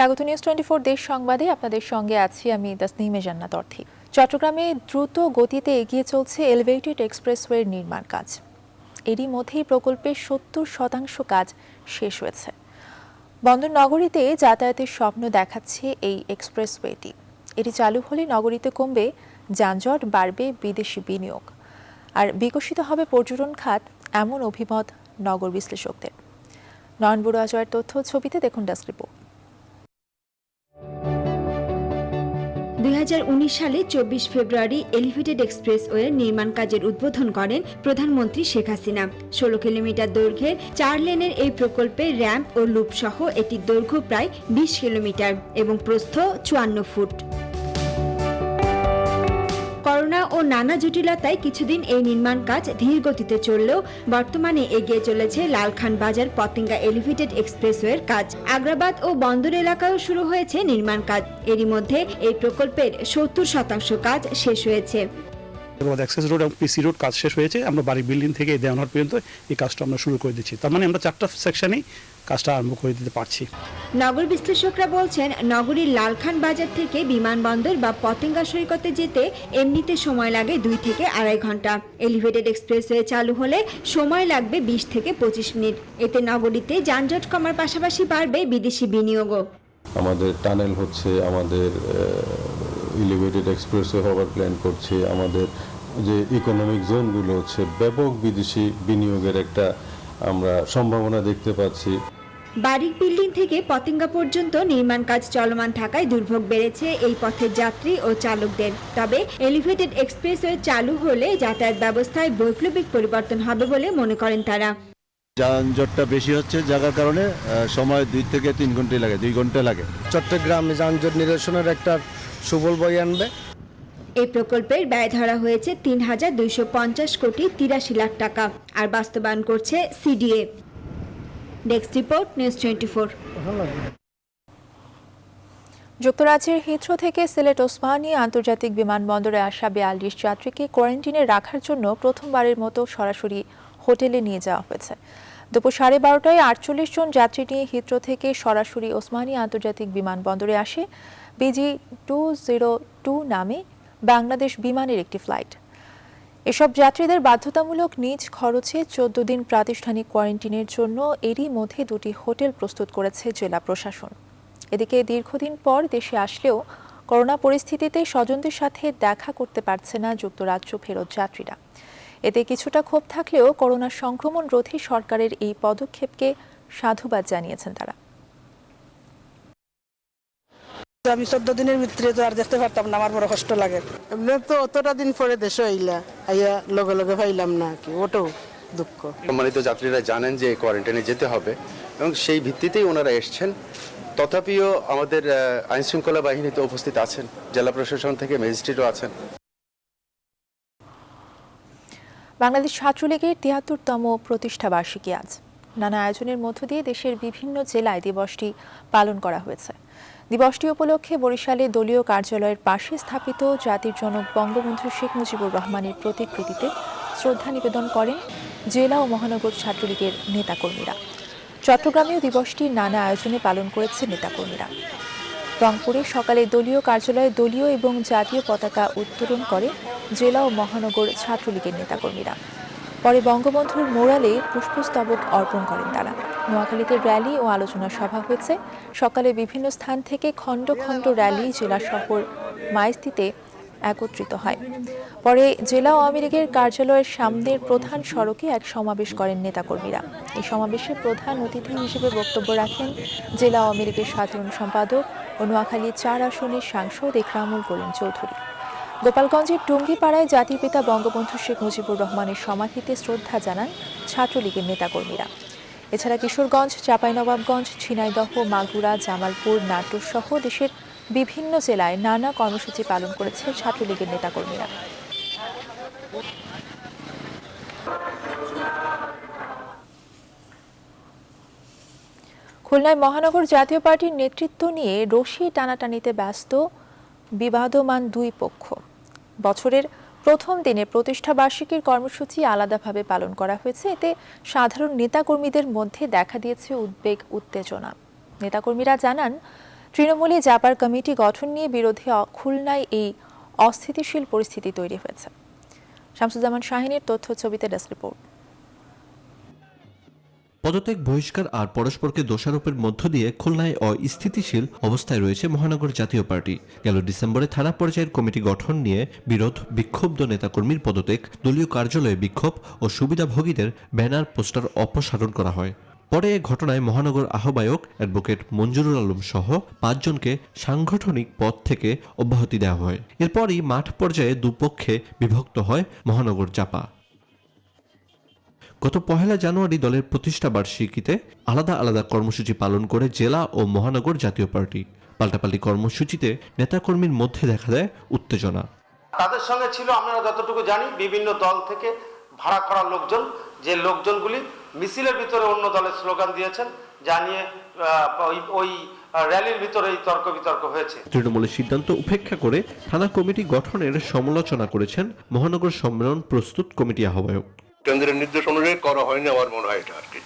স্বাগত নিউজ 24 দেশ সংবাদে আপনাদের সঙ্গে আছি আমি তাসনিমে জান্নাত অর্থী। চট্টগ্রামে দ্রুত গতিতে এগিয়ে চলছে এলিভেটেড এক্সপ্রেসওয়ের নির্মাণ কাজ। এরই মধ্যেই প্রকল্পের ৭০% কাজ শেষ হয়েছে। বন্দর নগরীতে যাতায়াতের স্বপ্ন দেখাচ্ছে এই এক্সপ্রেসওয়েটি। এটি চালু হলে নগরীতে কমবে যানজট, বাড়বে বিদেশি বিনিয়োগ আর বিকশিত হবে পর্যটন খাত, এমন অভিমত নগর বিশ্লেষকদের। নয়ন বড়ুয়া জয়ের তথ্য ছবিতে দেখুন ডেস্ক রিপোর্ট। ২০১৯ সালে ২৪ ফেব্রুয়ারি এলিভেটেড এক্সপ্রেসওয়ের নির্মাণ কাজের উদ্বোধন করেন প্রধানমন্ত্রী শেখ হাসিনা। ১৬ কিলোমিটার দৈর্ঘ্যের ৪ লেনের এই প্রকল্পে র্যাম্প ও লুপ সহ এটির দৈর্ঘ্য প্রায় ২০ কিলোমিটার এবং প্রস্থ ৫৪ ফুট। করোনা ও নানা জটিলতায় কিছুদিন এই নির্মাণ কাজ ধীর গতিতে চললেও বর্তমানে এগিয়ে চলেছে লালখান বাজার পতেঙ্গা এলিভেটেড এক্সপ্রেসওয়ের কাজ। আগ্রাবাদ ও বন্দর এলাকায়ও শুরু হয়েছে নির্মাণ কাজ। এরই মধ্যে এই প্রকল্পের ৭০% কাজ শেষ হয়েছে। অ্যাক্সেস রোড এবং পিসি রোড কাজ শেষ হয়েছে। আমরা বাড়ি বিল্ডিং থেকে দেওয়ানোর পর্যন্ত এই কাজটা আমরা শুরু করে দিচ্ছি। তার মানে আমরা 4টা সেকশনেই কাজটা আরম্ভ করে দিতে পারছি। নগর বিশ্লেষকরা বলছেন, নগরীর লালখান বাজার থেকে বিমানবন্দর বা পতেঙ্গা সৈকতে যেতে এমনিতে সময় লাগে ২ থেকে ২.৫ ঘন্টা। এলিভেটেড এক্সপ্রেসওয়ে চালু হলে সময় লাগবে ২০ থেকে ২৫ মিনিট। এতে নগরীতে যানজট কমার পাশাপাশি বাড়বে বিদেশি বিনিয়োগও। আমাদের টানেল হচ্ছে, আমাদের এলিভেটেড এক্সপ্রেসওয়ে হওয়ার প্ল্যান করছে, আমাদের যে ইকোনমিক জোনগুলো হচ্ছে ব্যাপক বিদেশি বিনিয়োগের একটা আমরা সম্ভাবনা দেখতে পাচ্ছি। বাড়ি বিল্ডিং থেকে পতেঙ্গা পর্যন্ত নির্মাণ কাজ চলমান থাকায় দুর্ভোগ বেড়েছে এই পথের যাত্রী ও চালকদের। তবে এলিভেটেড এক্সপ্রেসওয়ে চালু হলে যাতায়াত ব্যবস্থায় বৈপ্লবিক পরিবর্তন হবে বলে মনে করেন তারা। যানজটটা বেশি হচ্ছে, যার কারণে সময় ২ থেকে ৩ ঘন্টা লাগে, ২ ঘন্টা লাগে। চট্টগ্রামে যানজট নিরসনের একটা সুফল বয়ে আনবে। এই প্রকল্পের ব্যয় ধরা হয়েছে ৩,২৫০ কোটি ৮৩ লাখ টাকা আর বাস্তবায়ন করছে সিডিএ। Desk report news 24। যুক্তরাজ্যের হিথ্রো থেকে সিলেট ওসমানী আন্তর্জাতিক বিমানবন্দরে আসা ৪২ যাত্রীকে কোয়ারেন্টিনে রাখার জন্য প্রথমবারের মতো সরাসরি হোটেলে নিয়ে যাওয়া হয়েছে। দুপুর 12:30টায় ৪৮ জন যাত্রী নিয়ে হিথ্রো থেকে সরাসরি ওসমানী আন্তর্জাতিক বিমানবন্দরে আসে BG202 নামে বাংলাদেশ বিমানের একটি ফ্লাইট। এসব যাত্রীদের বাধ্যতামূলক নিজ খরচে ১৪ দিন প্রাতিষ্ঠানিক কোয়ারেন্টিনের জন্য এরই মধ্যে ২টি হোটেল প্রস্তুত করেছে জেলা প্রশাসন। এদিকে দীর্ঘদিন পর দেশে আসলেও করোনা পরিস্থিতিতে স্বজনদের সাথে দেখা করতে পারছে না যুক্তরাজ্য ফেরত যাত্রীরা। এতে কিছুটা ক্ষোভ থাকলেও করোনা সংক্রমণ রোধে সরকারের এই পদক্ষেপকে সাধুবাদ জানিয়েছেন তারা। আমি ১৪ দিনের ভিতরে তো আর দেখতে পারতাম না, আমার বড় কষ্ট লাগে। এমনি তো অতটা দিন পরে দেশে আইয়া লগে লগে পাইলাম না, কি ওটাও দুঃখ। সম্মানিত যাত্রীরা জানেন যে কোয়ারেন্টাইনে যেতে হবে এবং সেই ভিত্তিতেই ওনারা এসছেন। তথাপিও আমাদের আইন শৃঙ্খলা বাহিনীতে উপস্থিত আছেন, জেলা প্রশাসন থেকে ম্যাজিস্ট্রেটও আছেন। বাংলাদেশ ছাত্রলীগের ৭৩তম প্রতিষ্ঠা বার্ষিকী আজ। নানা আয়োজনের মধ্য দিয়ে দেশের বিভিন্ন জেলায় দিবসটি পালন করা হয়েছে। দিবসটি উপলক্ষে বরিশালে দলীয় কার্যালয়ের পাশে স্থাপিত জাতির জনক বঙ্গবন্ধু শেখ মুজিবুর রহমানের প্রতিকৃতিতে শ্রদ্ধা নিবেদন করেন জেলা ও মহানগর ছাত্রলীগের নেতাকর্মীরা। চট্টগ্রামেও দিবসটি নানা আয়োজনে পালন করেছে নেতাকর্মীরা। রংপুরে সকালে দলীয় কার্যালয়ে দলীয় এবং জাতীয় পতাকা উত্তোলন করে জেলা ও মহানগর ছাত্রলীগের নেতাকর্মীরা। পরে বঙ্গবন্ধুর মোড়ালে পুষ্পস্তবক অর্পণ করেন তারা। নোয়াখালীতে র্যালি ও আলোচনা সভা হয়েছে। সকালে বিভিন্ন স্থান থেকে খণ্ড খণ্ড র্যালি জেলা শহর মাইস্তিতে একত্রিত হয়। পরে জেলা আওয়ামী লীগের কার্যালয়ের সামনের প্রধান সড়কে এক সমাবেশ করেন নেতাকর্মীরা। এই সমাবেশে প্রধান অতিথি হিসেবে বক্তব্য রাখেন জেলা আওয়ামী লীগের সাধারণ সম্পাদক ও নোয়াখালী ৪ আসনের সাংসদ একরামুল করিম চৌধুরী। গোপালগঞ্জের টুঙ্গিপাড়ায় জাতির পিতা বঙ্গবন্ধু শেখ মুজিবুর রহমানের সমাধিতে শ্রদ্ধা জানান ছাত্রলীগের নেতাকর্মীরা। এছাড়া কিশোরগঞ্জ, চাঁপাইনবাবগঞ্জ, ঝিনাইদহ, মাগুরা, জামালপুর, নাটোর সহ দেশের বিভিন্ন জেলায় নানা কর্মসূচি পালন করেছে ছাত্রলীগের নেতাকর্মীরা। খুলনায় মহানগর জাতীয় পার্টির নেতৃত্ব নিয়ে রশি টানাটানিতে ব্যস্ত বিবাদমান দুই পক্ষ। বছরের প্রথম দিনে প্রতিষ্ঠা বার্ষিকীর কর্মসূচি আলাদাভাবে পালন করা হয়েছে। এতে সাধারণ নেতাকর্মীদের মধ্যে দেখা দিয়েছে উদ্বেগ, উত্তেজনা। নেতাকর্মীরা জানান, তৃণমূলে জাপার কমিটি গঠন নিয়ে বিরোধী খুলনায় এই অস্থিতিশীল পরিস্থিতি তৈরি হয়েছে। শামসুজ্জামান শাহিনের তথ্য ছবিতে ডেস্ক রিপোর্ট। পদত্যাগ, বহিষ্কার আর পরস্পরকে দোষারোপের মধ্য দিয়ে খুলনায় অস্থিতিশীল অবস্থায় রয়েছে মহানগর জাতীয় পার্টি। গেল ডিসেম্বরে থানা পর্যায়ের কমিটি গঠন নিয়ে বিরোধ, বিক্ষুব্ধ নেতাকর্মীর পদত্যাগ, দলীয় কার্যালয়ে বিক্ষোভ ও সুবিধাভোগীদের ব্যানার পোস্টার অপসারণ করা হয়। পরে এ ঘটনায় মহানগর আহ্বায়ক অ্যাডভোকেট মঞ্জুরুল আলম সহ 5 জনকে সাংগঠনিক পদ থেকে অব্যাহতি দেওয়া হয়। এরপরই মাঠ পর্যায়ে দুপক্ষে বিভক্ত হয় মহানগর জাপা। গত 1 জানুয়ারি দলের প্রতিষ্ঠা বার্ষিকীতে আলাদা আলাদা কর্মসূচি পালন করে জেলা ও মহানগর জাতীয় পার্টি। পাল্টাপাল্টি কর্মসূচিতে নেতাকর্মীর মধ্যে দেখা দেয় উত্তেজনা। তাদের সঙ্গে ছিল, আমরা যতটুকু জানি, বিভিন্ন দল থেকে ভাড়া করা লোকজন, যে লোকজনগুলি মিছিলের ভিতরে অন্য দলের স্লোগান দিয়েছেন, যা নিয়ে ওই র্যালির ভিতরে তর্ক বিতর্ক হয়েছে। তৃণমূলের সিদ্ধান্ত উপেক্ষা করে থানা কমিটি গঠনের সমালোচনা করেছেন মহানগর সম্মেলন প্রস্তুত কমিটি আহ্বায়ক। কেন্দ্রের নির্দেশ অনুযায়ী করা হয়নি আমার মনে হয় এটা আর কি,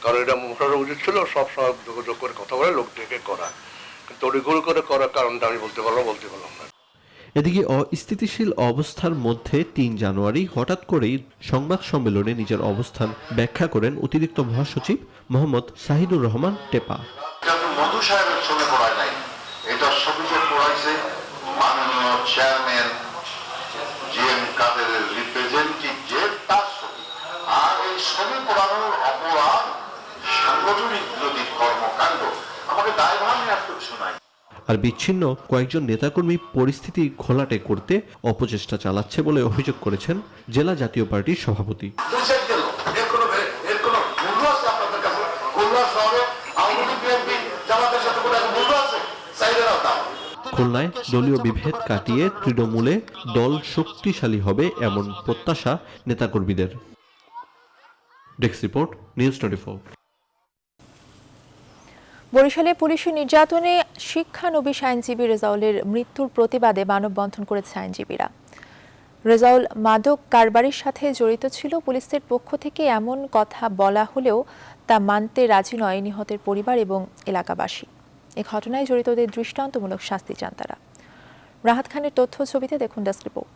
কারণ এটা মোশাররফ উচিত ছিল সবসময় যোগাযোগ করে কথা বলে লোক ডেকে করা, কিন্তু তড়িঘড়ি করে করার কারণটা আমি বলতে পারলাম না। এদিকে অস্থিতিশীল অবস্থার মধ্যে 3 জানুয়ারি হঠাৎ করেই সংবাদ সম্মেলনে নিজের অবস্থান ব্যাখ্যা করেন অতিরিক্ত মহাসচিব মোহাম্মদ শাহিদুর রহমান টেপা। মধু সাহেবের ছবি পড়ায় নাই, এটা ছবিতে পড়াইছে মাননীয় চেয়ারম্যান জিএম কাদেরের রিপ্রেজেন্টেটিভ, যে তার ছবি। আর এই ছবি পড়ানোর অপরাধ সাংগঠনিক বিরোধী কর্মকাণ্ড, আমাকে দায়ভার নেওয়ার কিছু নাই। আর বিচ্ছিন্ন কয়েকজন নেতাকর্মী পরিস্থিতি ঘোলাটে করতে অপচেষ্টা চালাচ্ছে বলে অভিযোগ করেছেন জেলা জাতীয় পার্টির সভাপতি। খুলনায় দলীয় বিভেদ কাটিয়ে তৃণমূলে দল শক্তিশালী হবে এমন প্রত্যাশা নেতাকর্মীদের। Desk report, news 24। বরিশালে পুলিশের নির্যাতনে শিক্ষানবিশ আইনজীবী রেজাউলের মৃত্যুর প্রতিবাদে মানববন্ধন করেছে আইনজীবীরা। রেজাউল মাদক কারবারির সাথে জড়িত ছিল, পুলিশের পক্ষ থেকে এমন কথা বলা হলেও তা মানতে রাজি নয় নিহতের পরিবার এবং এলাকাবাসী। এ ঘটনায় জড়িতদের দৃষ্টান্তমূলক শাস্তি চান তারা। রাহাত খানের তথ্য ছবিতে দেখুন ডেস্ক রিপোর্ট।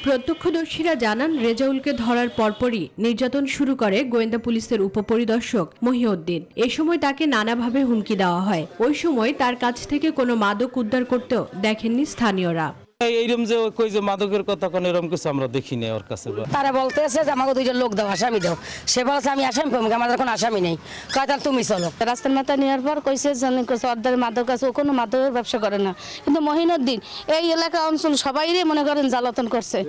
প্রত্যক্ষদর্শীরা জানান, রেজাউলকে ধরার পরপরই নির্যাতন শুরু করে গোয়েন্দা পুলিশের উপপরিদর্শক মহিউদ্দিন। এ সময় তাকে নানাভাবে হুমকি দেওয়া হয়। ওই সময় তার কাছ থেকে কোনো মাদক উদ্ধার করতেও দেখেননি স্থানীয়রা। এইরকম যে কই যে মাদকের কথা কোন এরকম কিছু আমরা দেখি নাই ওর কাছে। তারা বলতেছে যে আমাকে 2জন লোক দাও, আসামি দাও। সে বলছে আমি আসামি পাবো, আমাদের কোনো আসামি নেই। কয় তাহলে তুমি চলো। রাস্তার মাথা নেওয়ার পর কইছে অর্ধের মাদক আছে, ও কোনো মাদকের ব্যবসা করে না। কিন্তু মহিনুদ্দিন এই এলাকা অঞ্চল সবাইরে মনে করেন জ্বালাতন করছে।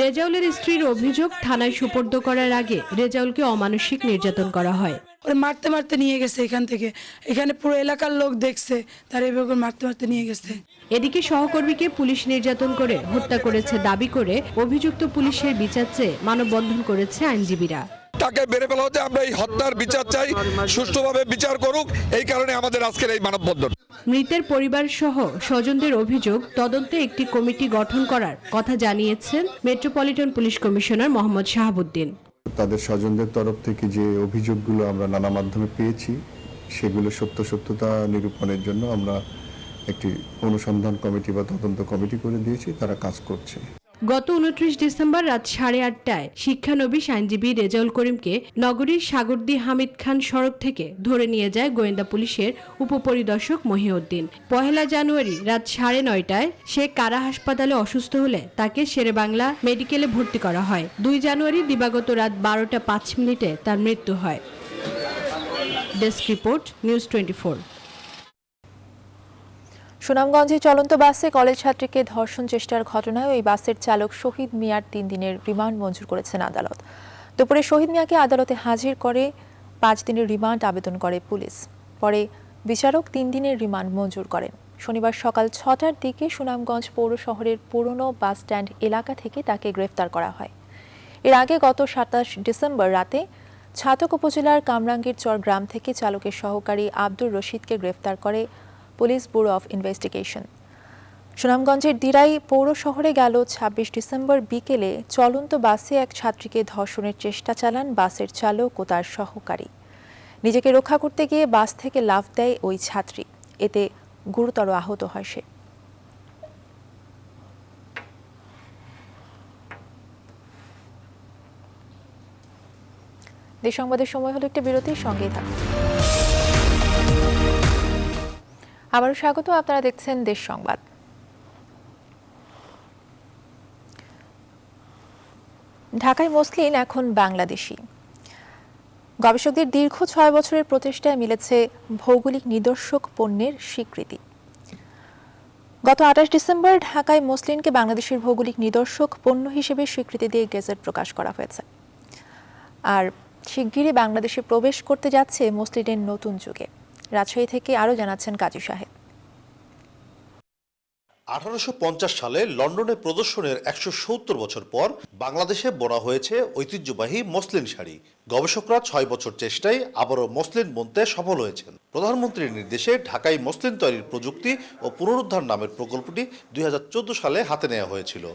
রেজাউলের স্ত্রীর অভিযোগ, থানায় সুপর্দ করার আগে রেজাউলকে অমানসিক নির্যাতন করা হয়। মারতে মারতে নিয়ে গেছে এখান থেকে, এখানে পুরো এলাকার লোক দেখছে, তার এভাবে মারতে মারতে নিয়ে গেছে। এদিকে সহকর্মীকে পুলিশ নির্যাতন করে হত্যা করেছে দাবি করে অভিযুক্ত পুলিশের বিচার চেয়ে মানববন্ধন করেছে আইনজীবীরা। তাকে বেড়ে ফেলা হতে আমরা এই হত্যার বিচার চাই, সুষ্ঠুভাবে বিচার করুক, এই কারণে আমাদের আজকের এই মানববন্ধন। মৃতের পরিবার সহ স্বজনদের অভিযোগ, তদন্তে একটি কমিটি গঠন করার কথা জানিয়েছেন metropolitan police commissioner Mohammad Shahabuddin. তাদের স্বজনদের তরফ থেকে যে অভিযোগগুলো আমরা নানা মাধ্যমে পেয়েছি, সেগুলো সত্যতা নিরূপণের জন্য আমরা একটি অনুসন্ধান কমিটি বা তদন্ত কমিটি করে দিয়েছি, তারা কাজ করছে। গত 29 ডিসেম্বর রাত 8:30টায় শিক্ষানবিশ আইনজীবী রেজাউল করিমকে নগরীর সাগরদী হামিদ খান সড়ক থেকে ধরে নিয়ে যায় গোয়েন্দা পুলিশের উপপরিদর্শক মহিউদ্দিন। 1 জানুয়ারি রাত 9:30টায় সে কারা হাসপাতালে অসুস্থ হলে তাকে শেরেবাংলা মেডিকেলে ভর্তি করা হয়। 2 জানুয়ারি দিবাগত রাত 12:05 তার মৃত্যু হয়। Desk report, news 24। সুনামগঞ্জে চলন্ত বাসে কলেজ ছাত্রীকে ধর্ষণ চেষ্টার ঘটনায় ওই বাসের চালক শহীদ মিয়ার 3 দিনের রিমান্ড মঞ্জুর করেছেন আদালত। দুপুরে শহীদ মিয়াকে আদালতে হাজির করে 5 দিনের রিমান্ড আবেদন করে পুলিশ। পরে বিচারক 3 দিনের রিমান্ড মঞ্জুর করেন। শনিবার সকাল 6টার দিকে সুনামগঞ্জ পৌর শহরের পুরনো বাস স্ট্যান্ড এলাকা থেকে তাকে গ্রেফতার করা হয়। এর আগে গত 27 ডিসেম্বর রাতে ছাতক উপজেলার কামরাঙ্গীর চর গ্রাম থেকে চালকের সহকারী আব্দুর রশিদকে গ্রেফতার করে পুলিশ ব্যুরো অফ ইনভেস্টিগেশন। সুনামগঞ্জের দিরাই পৌর শহরে গেল 26 ডিসেম্বর বিকেলে চলন্ত বাসে এক ছাত্রীকে ধর্ষণের চেষ্টা চালান বাসের চালক ও তার সহকারী। নিজেকে রক্ষা করতে গিয়ে বাস থেকে লাফ দেয় ওই ছাত্রী, এতে গুরুতর আহত হয় সে। দেশ সংবাদের সময় হলো একটা বিরতির, সঙ্গেই থাকুন। আবারও স্বাগত, আপনারা দেখছেন দেশ সংবাদ। ঢাকায় মসলিন এখন বাংলাদেশি। গবেষকদের দীর্ঘ 6 বছরের প্রচেষ্টায় মিলেছে ভৌগোলিক নিদর্শক পণ্যের স্বীকৃতি। গত 28 ডিসেম্বর ঢাকায় মসলিনকে বাংলাদেশের ভৌগোলিক নিদর্শক পণ্য হিসেবে স্বীকৃতি দিয়ে গেজেট প্রকাশ করা হয়েছে। আর শিগগিরই বাংলাদেশে প্রবেশ করতে যাচ্ছে মসলিনের নতুন যুগে। রাজশাহী থেকে আরও জানাচ্ছেন কাজী সাহেব। 1850 সালে লন্ডনে প্রদর্শনের 170 বছর পর বাংলাদেশে বোনা হয়েছে ঐতিহ্যবাহী মসলিন শাড়ি। গবেষকরা 6 বছর চেষ্টায় আবারও মসলিন বুনতে সফল হয়েছেন। প্রধানমন্ত্রীর নির্দেশে ঢাকায় মসলিন তৈরির প্রযুক্তি ও পুনরুদ্ধার নামের প্রকল্পটি 2014 সালে হাতে নেওয়া হয়েছিল।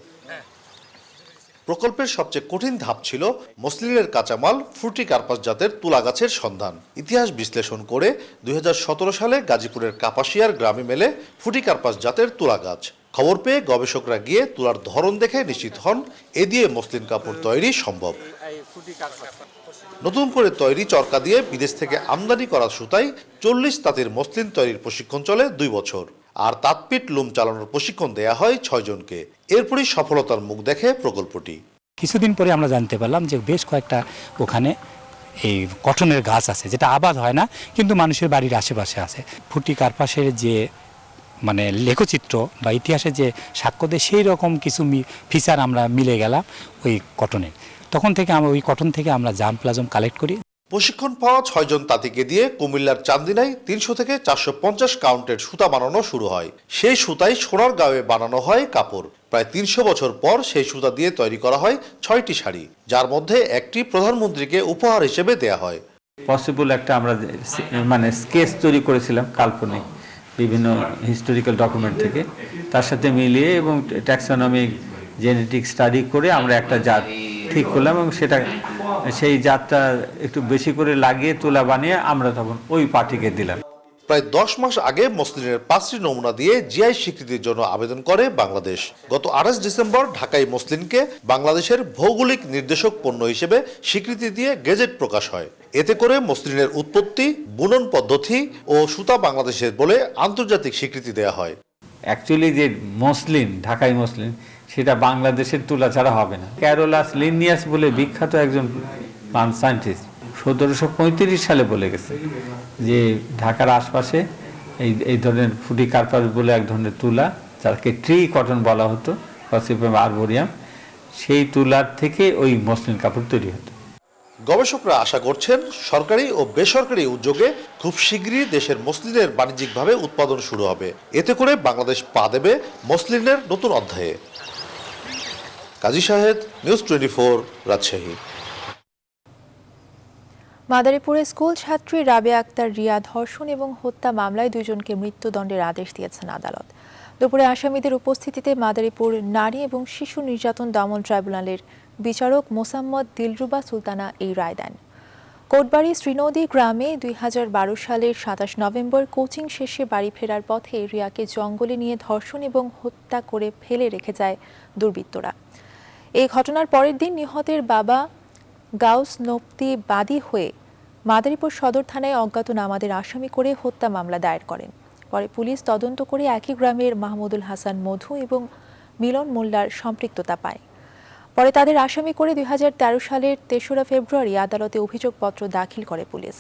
প্রকল্পের সবচেয়ে কঠিন ধাপ ছিল মসলিনের কাঁচামাল ফ্রুটি কার্পাস জাতের তুলা গাছের সন্ধান। ইতিহাস বিশ্লেষণ করে 2017 সালে গাজীপুরের কাপাসিয়ার গ্রামে মেলে ফ্রুটি কার্পাস জাতের তুলা গাছ। খবর পেয়ে গবেষকরা গিয়ে তুলার ধরন দেখে নিশ্চিত হন এ দিয়ে মসলিন কাপড় তৈরি সম্ভব। নতুন করে তৈরি চরকা দিয়ে বিদেশ থেকে আমদানি করা সুতায় 40 তাঁতের মসলিন তৈরির প্রশিক্ষণ চলে 2 বছর। আর তাঁতপিট লুম চালানোর প্রশিক্ষণ দেয়া হয় 6 জনকে। এরপরই সফলতার মুখ দেখে প্রকল্পটি। কিছুদিন পরে আমরা জানতে পারলাম যে বেশ কয়েকটা ওখানে এই কটনের গাছ আছে, যেটা আবাদ হয় না কিন্তু মানুষের বাড়ির আশেপাশে আছে। ফুটি কার্পাসের যে মানে লেখচিত্র বা ইতিহাসে যে সাক্ষ্য দেয় সেই রকম কিছু ফিচার আমরা মিলে গেলাম ওই কটনের। তখন থেকে আমরা ওই কটন থেকে আমরা জাম প্লাজম কালেক্ট করি। প্রশিক্ষণ পাওয়া 6 জন তাঁতিকে দিয়ে কুমিল্লার চান্দিনায় 300 থেকে 450 কাউন্টের সুতা বানানো শুরু হয়। সেই সুতায় সোনারগাঁওয়ে বানানো হয় কাপড়। প্রায় 300 বছর পর সেই সুতা দিয়ে তৈরি করা হয় 6টি শাড়ি, যার মধ্যে একটি প্রধানমন্ত্রীকে উপহার হিসেবে দেয়া হয়। পসিবল একটা আমরা মানে স্কেচ তৈরি করেছিলাম কাল্পনিক বিভিন্ন হিস্টোরিক্যাল ডকুমেন্ট থেকে, তার সাথে মিলিয়ে এবং ট্যাক্সোনমিক জেনেটিক স্টাডি করে আমরা একটা জাত ঠিক করলাম এবং সেই জাতটা একটু বেশি করে লাগিয়ে তুলা বানিয়ে আমরা তখন ওই পার্টিকে দিলাম। প্রায় 10 মাস আগে মসলিনের 5টি নমুনা দিয়ে জিআই স্বীকৃতির জন্য আবেদন করে বাংলাদেশ। গত 28 ডিসেম্বর ঢাকায় মসলিনকে বাংলাদেশের ভৌগোলিক নির্দেশক পণ্য হিসেবে স্বীকৃতি দিয়ে গেজেট প্রকাশ হয়। এতে করে মসলিনের উৎপত্তি, বুনন পদ্ধতি ও সুতা বাংলাদেশের বলে আন্তর্জাতিক স্বীকৃতি দেওয়া হয়। অ্যাকচুয়ালি যে মসলিন, ঢাকাই মসলিন, সেটা বাংলাদেশের তুলা ছাড়া হবে না। ক্যারোলাস লিনিয়াস বলে বিখ্যাত একজন সায়েন্টিস্ট 1735 সালে বলে গেছে যে ঢাকার আশপাশে এই ধরনের ফুটি কার্পাস বলে এক ধরনের তুলা, যাকে ট্রি কটন বলা হতো, গসিপিয়াম আরবোরিয়াম, সেই তুলার থেকে ওই মসলিন কাপড় তৈরি হতো। গবেষকরা আশা করছেন সরকারি ও বেসরকারি উদ্যোগে খুব শীঘ্রই দেশের মসলিনের বাণিজ্যিকভাবে উৎপাদন শুরু হবে। এতে করে বাংলাদেশ পা দেবে মসলিনের নতুন অধ্যায়ে। কাজী সাহেদ, নিউজ 24, রাজশাহী। মাদারীপুরে স্কুল ছাত্রী রাবেয়া আক্তার রিয়া ধর্ষণ এবং হত্যা মামলায় 2 জনকে মৃত্যুদণ্ডের আদেশ দিয়েছেন আদালত। দুপুরে আসামিদের উপস্থিতিতে মাদারীপুর নারী এবং শিশু নির্যাতন দমন ট্রাইব্যুনালের বিচারক মোসাম্মদ দিলরুবা সুলতানা এই রায় দেন। কোটবাড়ি শ্রীনদী গ্রামে 2012 সালের 27 নভেম্বর কোচিং শেষে বাড়ি ফেরার পথে রিয়াকে জঙ্গলে নিয়ে ধর্ষণ এবং হত্যা করে ফেলে রেখে যায় দুর্বৃত্তরা। এই ঘটনার পরের দিন নিহতের বাবা গাউস নবতি বাদী হয়ে মাদারীপুর সদর থানায় অজ্ঞাতনামাদের আসামি করে হত্যা মামলা দায়ের করেন। পরে পুলিশ তদন্ত করে একই গ্রামের মাহমুদুল হাসান মধু এবং মিলন মোল্লার সম্পৃক্ততা পায়। পরে তাদের আসামি করে 2013 সালের 3রা ফেব্রুয়ারি আদালতে অভিযোগপত্র দাখিল করে পুলিশ।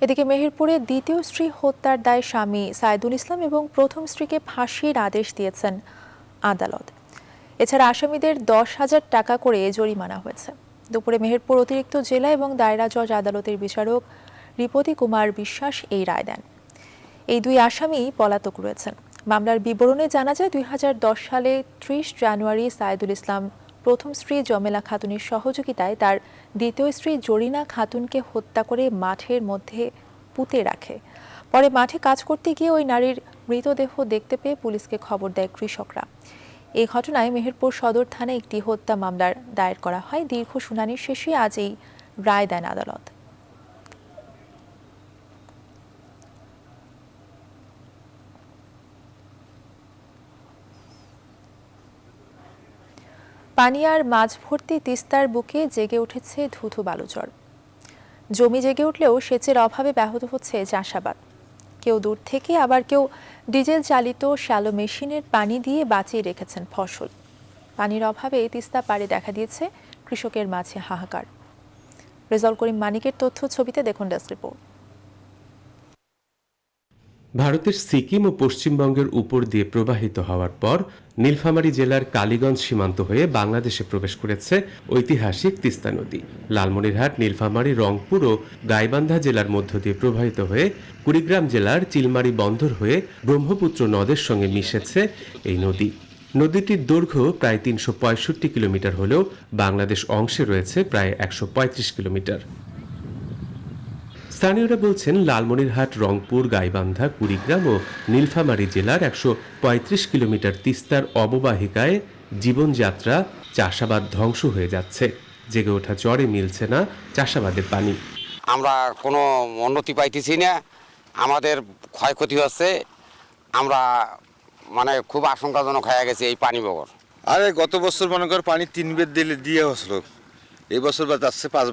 এদিকে মেহেরপুরে দ্বিতীয় স্ত্রী হত্যার দায়ে স্বামী সাইদুল ইসলাম এবং প্রথম স্ত্রীকে ফাঁসির আদেশ দিয়েছেন আদালত। এছাড়া আসামিদের 10,000 টাকা করে জরিমানা হয়েছে। দুপুরে মেহেরপুর অতিরিক্ত জেলা এবং দায়রা জজ আদালতের বিচারক রিপতি কুমার বিশ্বাস এই রায় দেন। এই 2 আসামি পলাতক রয়েছেন। মামলার বিবরণে জানা যায় 2010 সালে 30 জানুয়ারি সাইদুল ইসলাম প্রথম স্ত্রী জমেলা খাতুনের সহযোগিতায় তার দ্বিতীয় স্ত্রী জরিনা খাতুনকে হত্যা করে মাঠের মধ্যে পুঁতে রাখে। পরে মাঠে কাজ করতে গিয়ে ওই নারীর মৃতদেহ দেখতে পেয়ে পুলিশকে খবর দেয় কৃষকরা। এই ঘটনায় মেহেরপুর সদর থানায় একটি হত্যা মামলার দায়ের করা হয়। দীর্ঘ শুনানির শেষে আজ এই রায় দেন আদালত। পানি আর মাছ ভর্তি তিস্তার বুকে জেগে উঠেছে ধুধু বালুচর। জমি জেগে উঠলেও সেচের অভাবে ব্যাহত হচ্ছে চাষাবাদ। কেউ দূর থেকে, আবার কেউ ডিজেল চালিত শ্যালো মেশিনের পানি দিয়ে বাঁচিয়ে রেখেছেন ফসল। পানির অভাবে তিস্তা পাড়ে দেখা দিয়েছে কৃষকের মাঝে হাহাকার। রেজাউল করিম মানিকের তথ্য ছবিতে দেখুন ডেস্ক রিপোর্ট। ভারতের সিকিম ও পশ্চিমবঙ্গের উপর দিয়ে প্রবাহিত হওয়ার পর নীলফামারী জেলার কালীগঞ্জ সীমান্ত হয়ে বাংলাদেশে প্রবেশ করেছে ঐতিহাসিক তিস্তা নদী। লালমনিরহাট, নীলফামারী, রংপুর ও গাইবান্ধা জেলার মধ্য দিয়ে প্রবাহিত হয়ে কুড়িগ্রাম জেলার চিলমারী বন্দর হয়ে ব্রহ্মপুত্র নদের সঙ্গে মিশেছে এই নদী। নদীটির দৈর্ঘ্য প্রায় ৩৬৫ কিলোমিটার হলেও বাংলাদেশ অংশে রয়েছে প্রায় ১৩৫ কিলোমিটার। স্থানীয়রা বলছেন, লালমনিরহাট, রংপুর, গাইবান্ধা, কুড়িগ্রাম ও নীলফামারী জেলার ১৩৫ কিলোমিটার তিস্তার অববাহিকায় জীবনযাত্রা, চাষাবাদ ধ্বংস হয়ে যাচ্ছে। জেগে ওঠা চরে মিলছে না চাষাবাদের পানি। আমরা কোনো উন্নতি পাইতেছি না, আমাদের ক্ষয়ক্ষতি হচ্ছে। আমরা খুব আশঙ্কাজনক হয়ে গেছে এই পানি বগর। আরে গত বছর মনে কর পানি 3 বের দিয়ে হচ্ছিল, এই বছর যাচ্ছে 5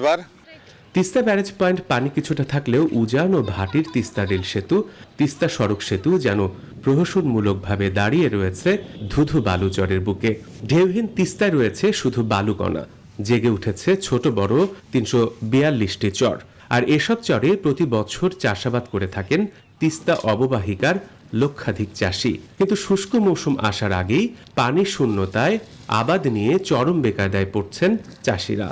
বার। তিস্তা ব্যারেজ পয়েন্ট পানি কিছুটা থাকলেও উজান ও ভাটির তিস্তা রেল সেতু, তিস্তা সড়ক সেতু যেন প্রহসনমূলকভাবে দাঁড়িয়ে রয়েছে ধুধু বালুচরের বুকে। ঢেউহীন তিস্তায় রয়েছে শুধু বালুকণা। জেগে উঠেছে ছোট বড় ৩৪২টি চর। আর এসব চরে প্রতি বছর চাষাবাদ করে থাকেন তিস্তা অববাহিকার লক্ষাধিক চাষি। কিন্তু শুষ্ক মৌসুম আসার আগেই পানি শূন্যতায় আবাদ নিয়ে চরম বেকায়দায় পড়ছেন চাষিরা।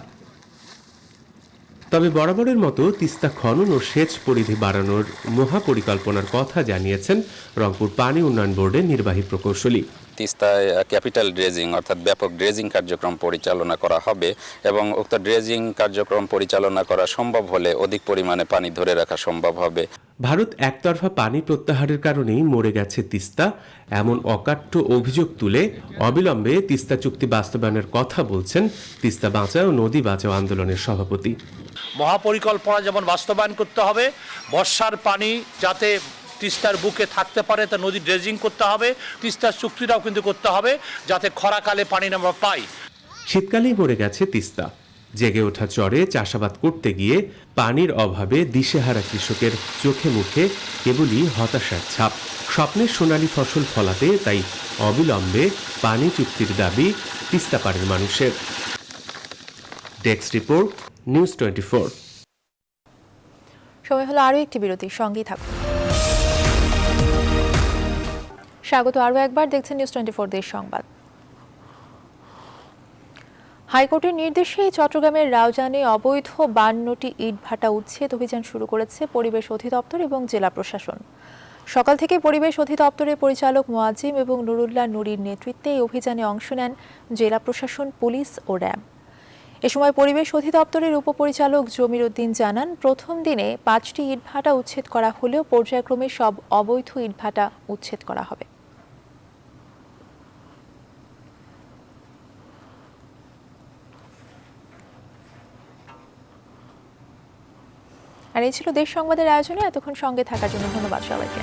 তবে বরাবরের মতো তিস্তা খনন ও সেচ পরিধি বাড়ানোর মহাপরিকল্পনার কথা জানিয়েছেন রংপুর পানি উন্নয়ন বোর্ডের নির্বাহী প্রকৌশলী। তিস্তায় ক্যাপিটাল ড্রেজিং অর্থাৎ ব্যাপক ড্রেজিং কার্যক্রম পরিচালনা করা হবে এবং উক্ত ড্রেজিং কার্যক্রম পরিচালনা করা সম্ভব হলে অধিক পরিমাণে পানি ধরে রাখা সম্ভব হবে। ভারত একতরফা পানি প্রত্যাহারের কারণেই মরে গেছে তিস্তা, এমন অকাট্য অভিযোগ তুলে অবিলম্বে তিস্তা চুক্তি বাস্তবায়নের কথা বলছেন তিস্তা বাঁচাও নদী বাঁচাও আন্দোলনের সভাপতি। মহাপরিকল্পনা যেমন বাস্তবায়ন করতে হবে, বর্ষার পানি যাতে তিস্তার বুকে থাকতে পারে তা নদী ড্রেজিং করতে হবে, তিস্তার চুক্তিটাও কিন্তু করতে হবে যাতে খরাকালে পানি আমরা পাই। শীতকালেই মরে গেছে তিস্তা। জেগে ওঠা চরে চাষাবাদ করতে গিয়ে পানির অভাবে দিশেহারা কৃষকের চোখে মুখে কেবলই হতাশার ছাপ। স্বপ্নের সোনালী ফসল ফলাতে তাই অবিলম্বে পানি চুক্তির দাবি তিস্তাপাড়ের মানুষের। Desk report, news 24। সময় হলো আরও একটি বিরতি, সঙ্গেই থাকুন। স্বাগত আরও একবার, দেখছেন নিউজ 24 দেশ সংবাদ। হাইকোর্টের নির্দেশে চট্টগ্রামের রাউজানে অবৈধ 52টি ইটভাটা উচ্ছেদ অভিযান শুরু করেছে পরিবেশ অধিদপ্তর এবং জেলা প্রশাসন। সকাল থেকে পরিবেশ অধিদপ্তরের পরিচালক মোয়াজ্জিম এবং নুরুল্লাহ নুরির নেতৃত্বে এই অভিযানে অংশ নেন জেলা প্রশাসন, পুলিশ ও র্যাব। এ সময় পরিবেশ অধিদপ্তরের উপপরিচালক জমির উদ্দিন জানান, প্রথম দিনে 5টি ইটভাটা উচ্ছেদ করা হলেও পর্যায়ক্রমে সব অবৈধ ইটভাটা উচ্ছেদ করা হবে। আর এই ছিল দেশ সংবাদের আয়োজনে। এতক্ষণ সঙ্গে থাকার জন্য ধন্যবাদ সবাইকে।